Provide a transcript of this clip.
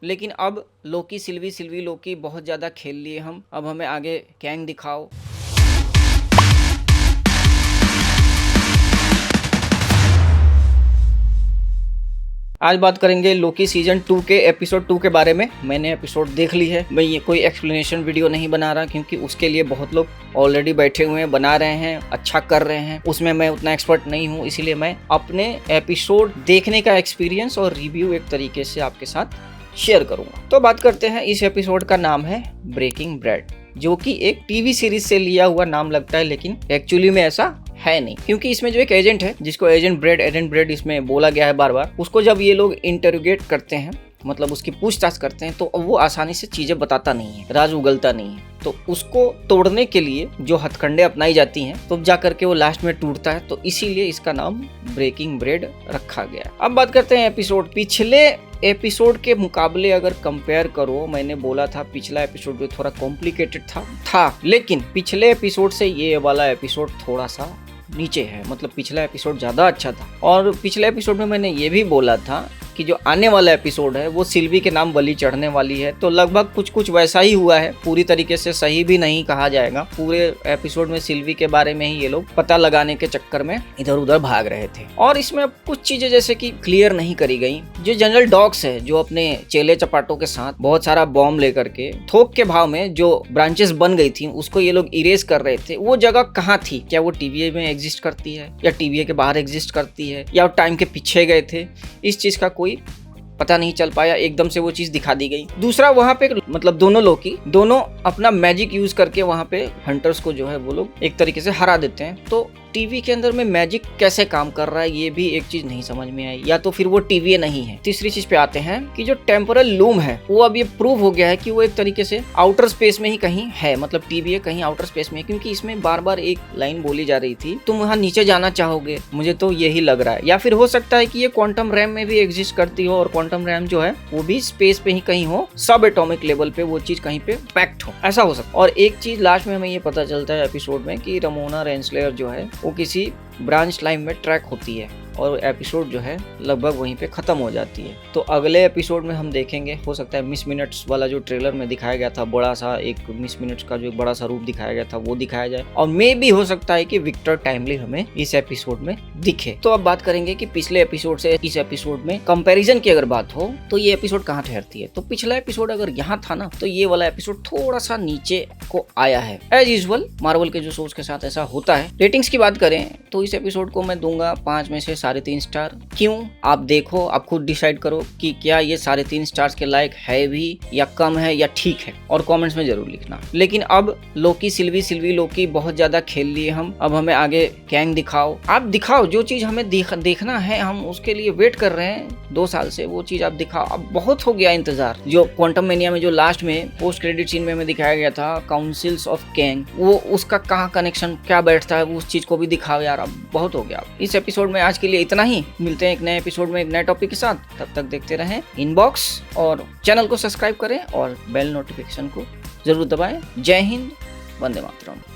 लेकिन अब लोकी सिल्वी सिल्वी लोकी बहुत ज़्यादा खेल लिए हम, अब हमें आगे कैंग दिखाओ। आज बात करेंगे लोकी सीजन 2 के एपिसोड 2 के बारे में। मैंने एपिसोड देख ली है। मैं ये कोई एक्सप्लेनेशन वीडियो नहीं बना रहा क्योंकि उसके लिए बहुत लोग ऑलरेडी बैठे हुए हैं, बना रहे हैं, अच्छा कर रहे हैं। उसमें मैं उतना एक्सपर्ट नहीं हूँ, इसीलिए मैं अपने एपिसोड देखने का एक्सपीरियंस और रिव्यू एक तरीके से आपके साथ शेयर करूंगा। तो बात करते हैं, इस एपिसोड का नाम है ब्रेकिंग ब्रेड, जो कि एक टीवी सीरीज से लिया हुआ नाम लगता है, लेकिन एक्चुअली में ऐसा है नहीं। क्योंकि इसमें जो एक एजेंट है, जिसको एजेंट ब्रेड इसमें बोला गया है बार बार, उसको जब ये लोग इंटरोगेट करते हैं, मतलब उसकी पूछताछ करते हैं, तो वो आसानी से चीजें बताता नहीं है, राज उगलता नहीं है। तो उसको तोड़ने के लिए जो हथकंडे अपनाई जाती हैं, तो जा करके वो लास्ट में टूटता है। तो इसीलिए इसका नाम ब्रेकिंग ब्रेड रखा गया। अब बात करते हैं एपिसोड। पिछले एपिसोड के मुकाबले अगर कंपेयर करो, मैंने बोला था पिछला एपिसोड भी थोड़ा कॉम्प्लिकेटेड था, लेकिन पिछले एपिसोड से ये वाला एपिसोड थोड़ा सा नीचे है। मतलब पिछला एपिसोड ज़्यादा अच्छा था। और पिछले एपिसोड में मैंने ये भी बोला था कि जो आने वाला एपिसोड है वो सिल्वी के नाम बलि चढ़ने वाली है। तो लगभग कुछ वैसा ही हुआ है। पूरी तरीके से सही भी नहीं कहा जाएगा। पूरे एपिसोड में सिल्वी के बारे में ही ये लोग पता लगाने के चक्कर में इधर उधर भाग रहे थे। और इसमें कुछ चीजें जैसे कि क्लियर नहीं करी गई। जो जनरल डॉग्स है, जो अपने चेले चपाटों के साथ बहुत सारा बॉम्ब लेकर के थोक के भाव में जो ब्रांचेस बन गई थी, उसको ये लोग इरेज कर रहे थे, वो जगह कहाँ थी? क्या वो टीवीए में एग्जिस्ट करती है, या टीवीए के बाहर एग्जिस्ट करती है, या टाइम के पीछे गए थे? इस चीज का कोई पता नहीं चल पाया। एकदम से वो चीज दिखा दी गई। दूसरा, वहां पे मतलब दोनों अपना मैजिक यूज करके वहां पे हंटर्स को जो है वो लोग एक तरीके से हरा देते हैं। तो टीवी के अंदर में मैजिक कैसे काम कर रहा है, ये भी एक चीज नहीं समझ में आई, या तो फिर वो टीवी नहीं है। तीसरी चीज पे आते हैं कि जो टेम्पोरल लूम है, वो अब ये प्रूव हो गया है कि वो एक तरीके से आउटर स्पेस में ही कहीं है। मतलब टीवी कहीं आउटर स्पेस में है, क्योंकि इसमें बार बार एक लाइन बोली जा रही थी, तुम वहां नीचे जाना चाहोगे। मुझे तो यही लग रहा है। या फिर हो सकता है कि ये क्वांटम रैम में भी एग्जिस्ट करती हो, और क्वांटम रैम जो है वो भी स्पेस पे ही कहीं हो, सब एटॉमिक लेवल पे वो चीज कहीं पे पैक्ट हो, ऐसा हो सकता है। और एक चीज लास्ट में हमें ये पता चलता है एपिसोड में कि रमोना रेंसलेयर जो है वो किसी ब्रांच लाइन में ट्रैक होती है, और एपिसोड जो है लगभग वहीं पे खत्म हो जाती है। तो अगले एपिसोड में हम देखेंगे, हो सकता है मिस मिनट्स वाला जो ट्रेलर में दिखाया गया था, बड़ा सा एक मिस मिनट्स का जो एक बड़ा सा रूप दिखाया गया था, वो दिखाया जाए। और मे भी हो सकता है कि विक्टर टाइमली हमें इस एपिसोड में दिखे। तो अब बात करेंगे कि पिछले एपिसोड से इस एपिसोड में कंपैरिजन की अगर बात हो, तो ये एपिसोड कहाँ ठहरती है। तो पिछला एपिसोड अगर यहाँ था ना, तो ये वाला एपिसोड थोड़ा सा नीचे को आया है। एज यूजुअल मार्वल के जो शोज के साथ ऐसा होता है। रेटिंग्स की बात करें तो इस एपिसोड को मैं दूंगा 5 में से 3.5 स्टार। क्यों? आप देखो, आप खुद डिसाइड करो कि क्या ये 3.5 स्टार्स के लायक है भी, या कम है, या ठीक है, और कमेंट्स में जरूर लिखना। लेकिन अब लोकी सिल्वी लोकी बहुत ज्यादा खेल लिए हम, अब हमें आगे कैंग दिखाओ। आप दिखाओ जो चीज हमें देखना है, हम उसके लिए वेट कर रहे हैं 2 साल से, वो चीज आप दिखाओ। अब बहुत हो गया इंतजार। जो क्वांटम मेनिया में जो लास्ट में पोस्ट क्रेडिट सीन में हमें दिखाया गया था काउंसिल्स ऑफ कैंग, वो उसका कहाँ कनेक्शन क्या बैठता है, वो उस चीज को भी दिखाओ यार। अब बहुत हो गया। इस एपिसोड में आज के लिए इतना ही। मिलते हैं एक नए एपिसोड में एक नए टॉपिक के साथ। तब तक देखते रहें इनबॉक्स, और चैनल को सब्सक्राइब करें और बेल नोटिफिकेशन को जरूर दबाएं। जय हिंद, वंदे मातरम।